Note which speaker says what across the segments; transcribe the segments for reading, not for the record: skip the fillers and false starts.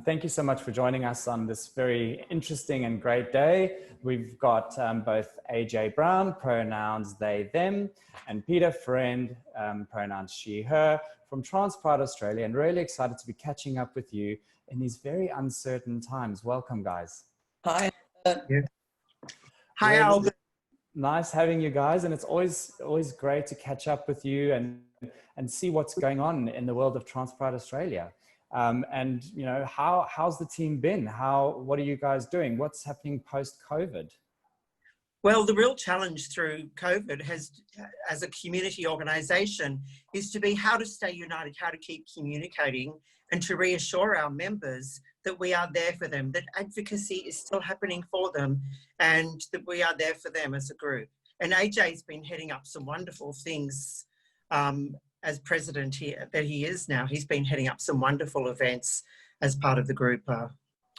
Speaker 1: Thank you so much for joining us on this very interesting and great day. We've got both AJ Brown, pronouns they, them, and Peter Friend, pronouns she, her, from Trans Pride Australia, and really excited to be catching up with you in these very uncertain times. Welcome, guys.
Speaker 2: Hi.
Speaker 3: Hi,
Speaker 1: Really
Speaker 3: Albert.
Speaker 1: nice having you guys, and it's always great to catch up with you and see what's going on in the world of Trans Pride Australia. And you know, how's the team been? What are you guys doing? What's happening post-COVID?
Speaker 3: Well, the real challenge through COVID as a community organisation is to be how to stay united, how to keep communicating, and to reassure our members that we are there for them, that advocacy is still happening for them, and that we are there for them as a group. And AJ's been heading up some wonderful things as president here, that he is now. He's been heading up some wonderful events as part of the group.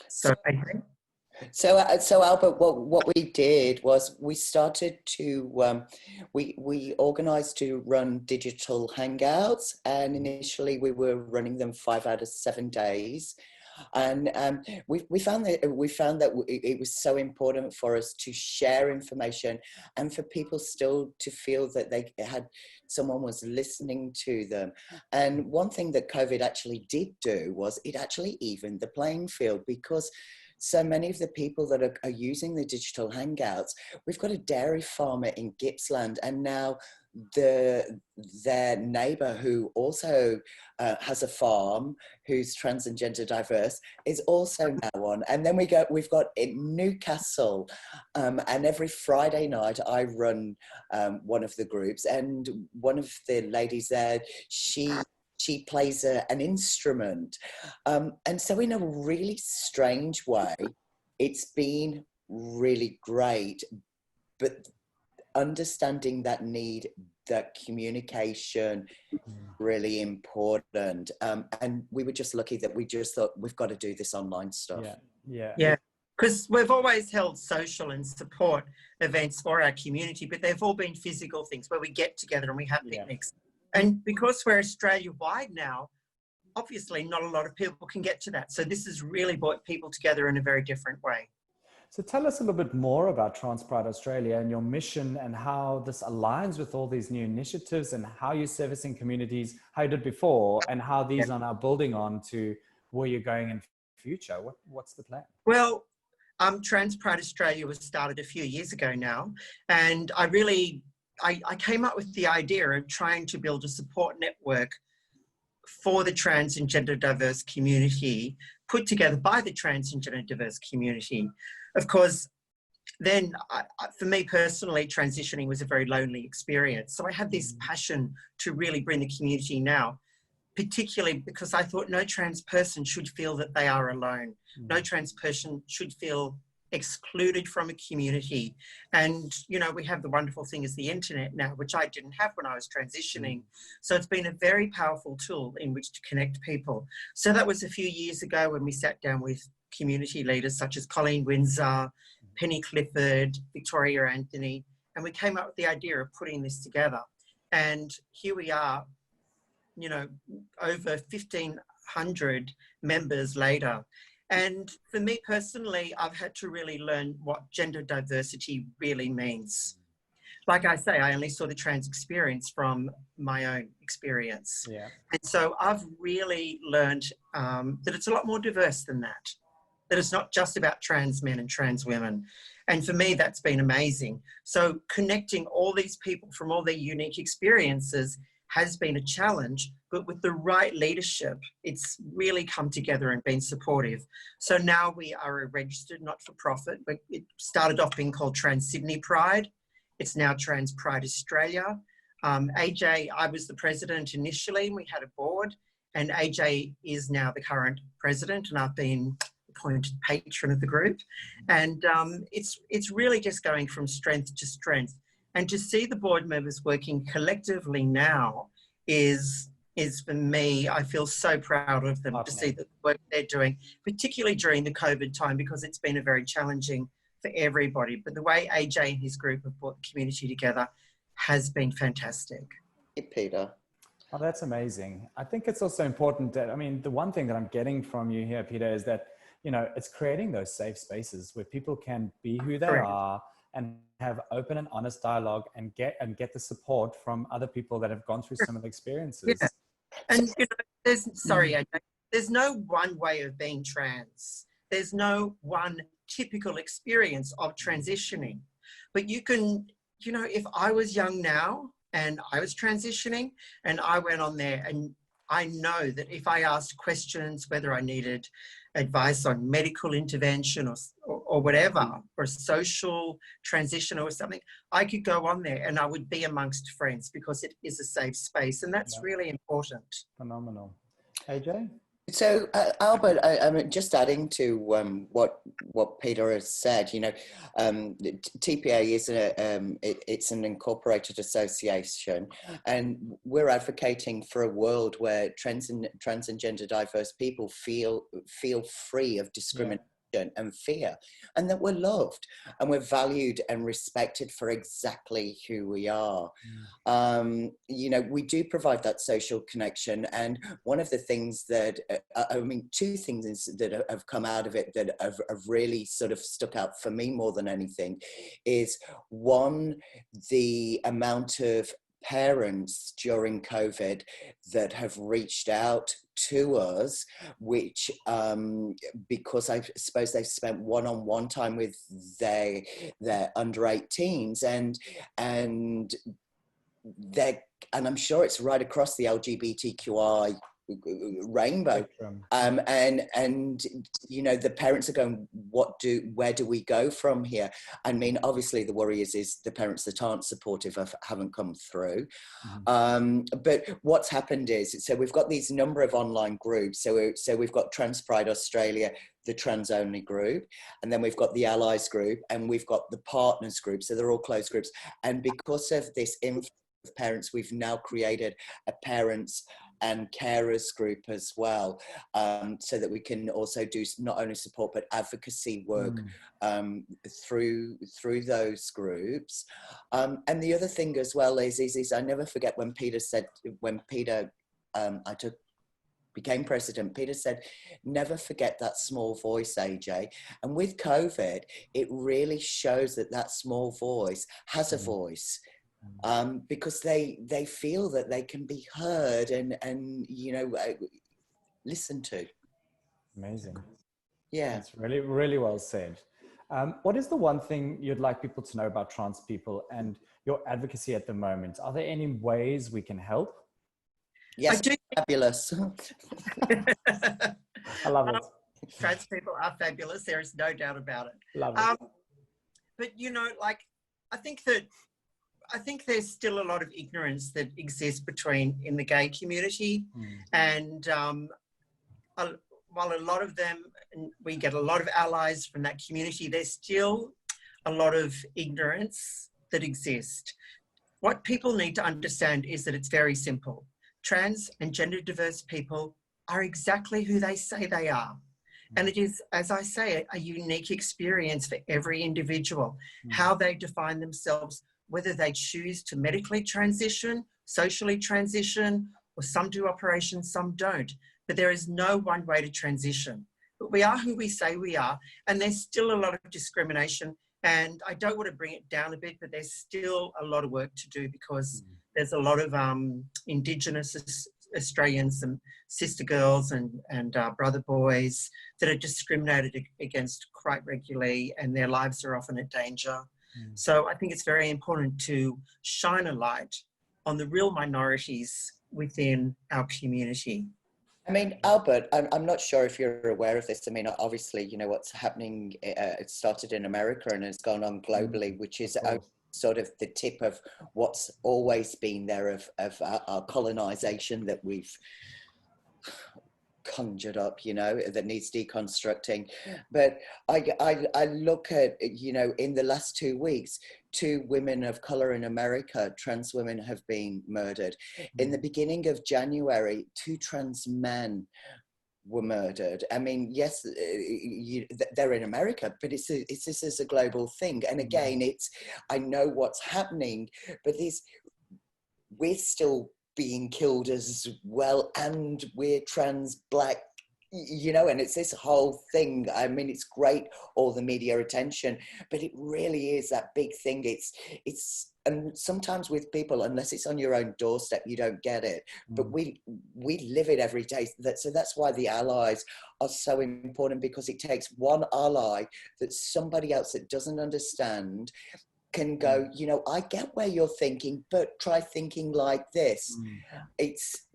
Speaker 3: So
Speaker 2: Albert, what we did was we started to, we organised to run digital hangouts, and initially we were running them 5 out of 7 days. And we found that it was so important for us to share information and for people still to feel that they had someone was listening to them. And one thing that COVID actually did do was it actually evened the playing field, because so many of the people that are using the digital hangouts, we've got a dairy farmer in Gippsland, and now their neighbour who also has a farm, who's trans and gender diverse, is also now on. And then we've got in Newcastle, and every Friday night I run one of the groups, and one of the ladies there, she plays an instrument. And so in a really strange way, it's been really great, but understanding that need, that communication, really important. And we were just lucky that we just thought, we've got to do this online stuff.
Speaker 3: Yeah. Because we've always held social and support events for our community, but they've all been physical things where we get together and we have picnics. And because we're Australia-wide now, obviously not a lot of people can get to that. So this has really brought people together in a very different way.
Speaker 1: So tell us a little bit more about Trans Pride Australia and your mission, and how this aligns with all these new initiatives, and how you're servicing communities, how you did before, and how these are now building on to where you're going in future. What's the plan?
Speaker 3: Well, Trans Pride Australia was started a few years ago now, and I came up with the idea of trying to build a support network for the trans and gender diverse community, put together by the trans and gender diverse community. Of course, then for me personally, transitioning was a very lonely experience. So I had this passion to really bring the community now, particularly because I thought no trans person should feel that they are alone. No trans person should feel excluded from a community. And, you know, we have the wonderful thing is the internet now, which I didn't have when I was transitioning. So it's been a very powerful tool in which to connect people. So that was a few years ago when we sat down with community leaders such as Colleen Windsor, Penny Clifford, Victoria Anthony, and we came up with the idea of putting this together. And here we are, you know, over 1,500 members later. And for me personally, I've had to really learn what gender diversity really means. Like I say, I only saw the trans experience from my own experience. And so I've really learned that it's a lot more diverse than that it's not just about trans men and trans women. And for me, that's been amazing. So connecting all these people from all their unique experiences has been a challenge, but with the right leadership, it's really come together and been supportive. So now we are a registered not-for-profit. It started off being called Trans Sydney Pride. It's now Trans Pride Australia. AJ, I was the president initially, and we had a board, and AJ is now the current president, and I've been appointed patron of the group. And it's really just going from strength to strength. And to see the board members working collectively now is for me, I feel so proud of them to see the work they're doing, particularly during the COVID time, because it's been a very challenging for everybody. But the way AJ and his group have brought the community together has been fantastic.
Speaker 2: Hey, Peter.
Speaker 1: Oh, that's amazing. I think it's also important that, I mean, the one thing that I'm getting from you here, Peter, is that, you know, it's creating those safe spaces where people can be who they
Speaker 3: Correct.
Speaker 1: are and have open and honest dialogue and get the support from other people that have gone through similar experiences.
Speaker 3: Yeah. And you know, there's no one way of being trans. There's no one typical experience of transitioning. But you can, you know, if I was young now and I was transitioning and I went on there, and I know that if I asked questions, whether I needed advice on medical intervention or whatever, or social transition or something, I could go on there and I would be amongst friends because it is a safe space. And that's really important.
Speaker 1: Phenomenal. AJ?
Speaker 2: So, Albert, I'm just adding to what Peter has said. You know, TPA is it's an incorporated association, and we're advocating for a world where trans and gender diverse people feel free of discrimination and fear, and that we're loved and we're valued and respected for exactly who we are. You know, we do provide that social connection, and one of the things that I mean, two things that have come out of it that have really sort of stuck out for me more than anything is, one, the amount of parents during COVID that have reached out to us, which because I suppose they've spent one-on-one time with their under 18s, and I'm sure it's right across the LGBTQI rainbow, and you know, the parents are going, where do we go from here? I mean, obviously the worry is the parents that aren't supportive haven't come through. But what's happened is, so we've got these number of online groups. So we've got Trans Pride Australia, the trans only group, and then we've got the allies group, and we've got the partners group. So they're all closed groups, and because of this influx of parents, we've now created a parents and carers group as well, so that we can also do not only support but advocacy work through those groups. And the other thing as well is I never forget when Peter said, became president, Peter said, never forget that small voice, AJ. And with COVID, it really shows that small voice has a voice. Because they feel that they can be heard and you know, listened to.
Speaker 1: Amazing.
Speaker 2: Yeah.
Speaker 1: That's really, really well said. What is the one thing you'd like people to know about trans people and your advocacy at the moment? Are there any ways we can help?
Speaker 2: Yes, fabulous.
Speaker 1: I love it.
Speaker 3: Trans people are fabulous. There is no doubt about it.
Speaker 1: Love it.
Speaker 3: But you know, like, I think there's still a lot of ignorance that exists in the gay community, and while a lot of them, we get a lot of allies from that community, there's still a lot of ignorance that exists. What people need to understand is that it's very simple. Trans and gender diverse people are exactly who they say they are. And it is, as I say, a unique experience for every individual, how they define themselves, whether they choose to medically transition, socially transition, or some do operations, some don't. But there is no one way to transition. But we are who we say we are, and there's still a lot of discrimination. And I don't want to bring it down a bit, but there's still a lot of work to do, because there's a lot of Indigenous Australians and sister girls and brother boys that are discriminated against quite regularly, and their lives are often in danger. So I think it's very important to shine a light on the real minorities within our community.
Speaker 2: I mean, Albert, I'm not sure if you're aware of this. I mean, obviously, you know, what's happening, it started in America and has gone on globally, which is sort of the tip of what's always been there of our colonization that we've conjured up, you know, that needs deconstructing. But I look at, you know, in the last 2 weeks, 2 women of color in America, trans women, have been murdered. In the beginning of January, 2 trans men were murdered. I mean, yes, they're in America, but this is a global thing. And again, I know what's happening, but we're still being killed as well, and we're trans, black, you know, and it's this whole thing. I mean, it's great, all the media attention, but it really is that big thing. It's and sometimes with people, unless it's on your own doorstep, you don't get it. But we live it every day. So that's why the allies are so important, because it takes one ally that somebody else that doesn't understand can go, you know, I get where you're thinking, but try thinking like this. It's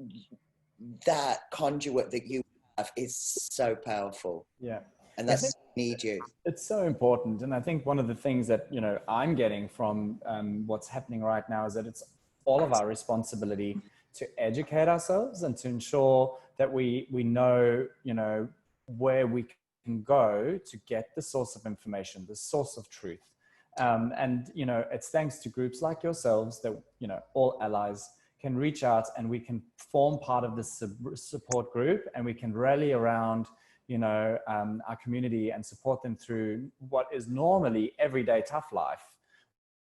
Speaker 2: that conduit that you have is so powerful.
Speaker 1: Yeah.
Speaker 2: And that's need you.
Speaker 1: It's so important. And I think one of the things that, you know, I'm getting from what's happening right now is that it's all of our responsibility to educate ourselves and to ensure that we know, you know, where we can go to get the source of information, the source of truth. And, you know, it's thanks to groups like yourselves that, you know, all allies can reach out and we can form part of this support group, and we can rally around, you know, our community and support them through what is normally everyday tough life.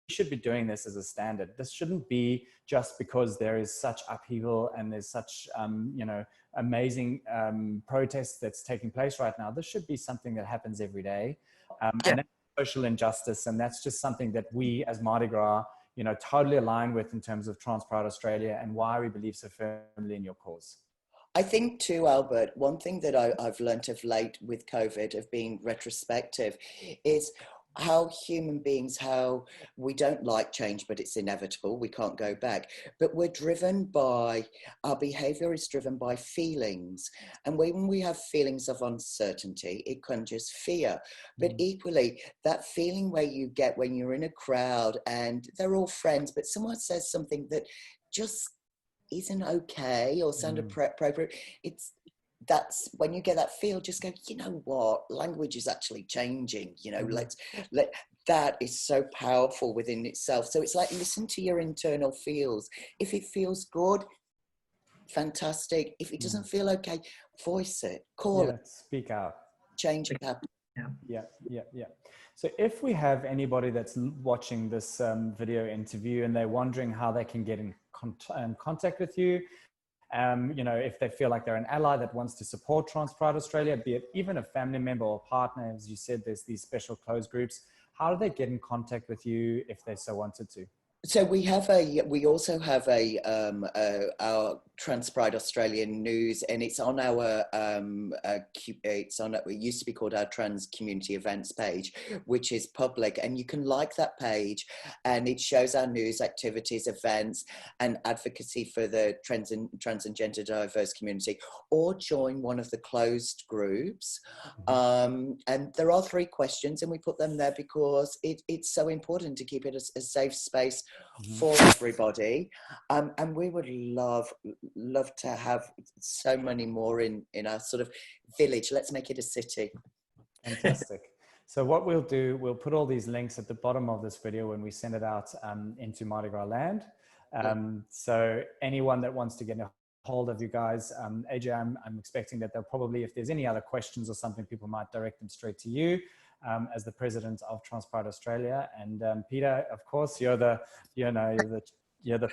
Speaker 1: We should be doing this as a standard. This shouldn't be just because there is such upheaval and there's such, you know, amazing protests that's taking place right now. This should be something that happens every day. And that's social injustice. And that's just something that we as Mardi Gras, you know, totally align with in terms of Trans Pride Australia and why we believe so firmly in your cause.
Speaker 2: I think too, Albert, one thing that I've learnt of late with COVID, of being retrospective, is how human beings, how we don't like change, but it's inevitable. We can't go back. But we're driven by, our behavior is driven by feelings. And when we have feelings of uncertainty, it conjures fear. But equally, that feeling where you get when you're in a crowd and they're all friends, but someone says something that just isn't okay or sound appropriate, that's when you get that feel, just go, you know what, language is actually changing, you know, that is so powerful within itself. So it's like, listen to your internal feels. If it feels good, fantastic. If it doesn't feel okay, voice it, call it,
Speaker 1: speak out,
Speaker 2: change it happen.
Speaker 1: Yeah. So if we have anybody that's watching this video interview and they're wondering how they can get in contact with you, you know, if they feel like they're an ally that wants to support Trans Pride Australia, be it even a family member or partner, as you said, there's these special closed groups. How do they get in contact with you if they so wanted to?
Speaker 2: So we also have our Trans Pride Australian news, and it's on our it used to be called our Trans Community Events page, which is public, and you can like that page, and it shows our news, activities, events, and advocacy for the trans and gender diverse community, or join one of the closed groups. And there are 3 questions, and we put them there because it's so important to keep it a safe space for everybody, and we would love to have so many more in our sort of village. Let's make it a city.
Speaker 1: Fantastic. So what we'll do, we'll put all these links at the bottom of this video when we send it out into Mardi Gras land. So anyone that wants to get a hold of you guys, AJ, I'm expecting that they'll probably, if there's any other questions or something, people might direct them straight to you. As the president of Trans Pride Australia, and Peter, of course, you're the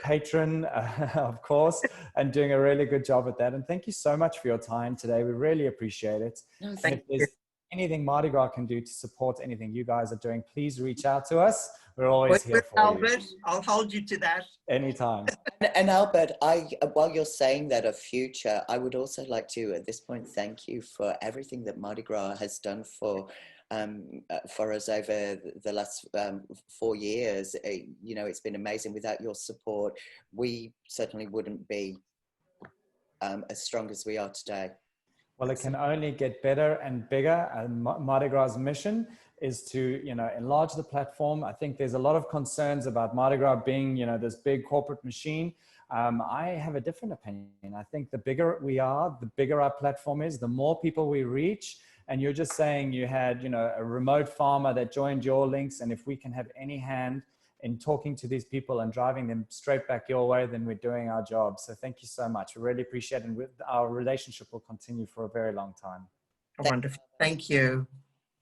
Speaker 1: patron, of course, and doing a really good job at that. And thank you so much for your time today. We really appreciate it.
Speaker 2: No,
Speaker 1: and if there's anything Mardi Gras can do to support anything you guys are doing, please reach out to us. We're always here for
Speaker 3: Albert,
Speaker 1: you.
Speaker 3: I'll hold you to that.
Speaker 1: Anytime.
Speaker 2: And Albert, while you're saying that of future, I would also like to, at this point, thank you for everything that Mardi Gras has done for us over the last 4 years. You know, it's been amazing. Without your support, we certainly wouldn't be as strong as we are today.
Speaker 1: Well, it can only get better and bigger. And Mardi Gras' mission is to, you know, enlarge the platform. I think there's a lot of concerns about Mardi Gras being, you know, this big corporate machine. I have a different opinion. I think the bigger we are, the bigger our platform is, the more people we reach. And you're just saying you had, you know, a remote farmer that joined your links. And if we can have any hand in talking to these people and driving them straight back your way, then we're doing our job. So thank you so much. We really appreciate it. And our relationship will continue for a very long time.
Speaker 3: Wonderful. Thank you.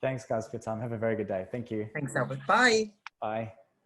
Speaker 1: Thanks, guys, for your time. Have a very good day. Thank you.
Speaker 3: Thanks, Albert. Bye.
Speaker 1: Bye.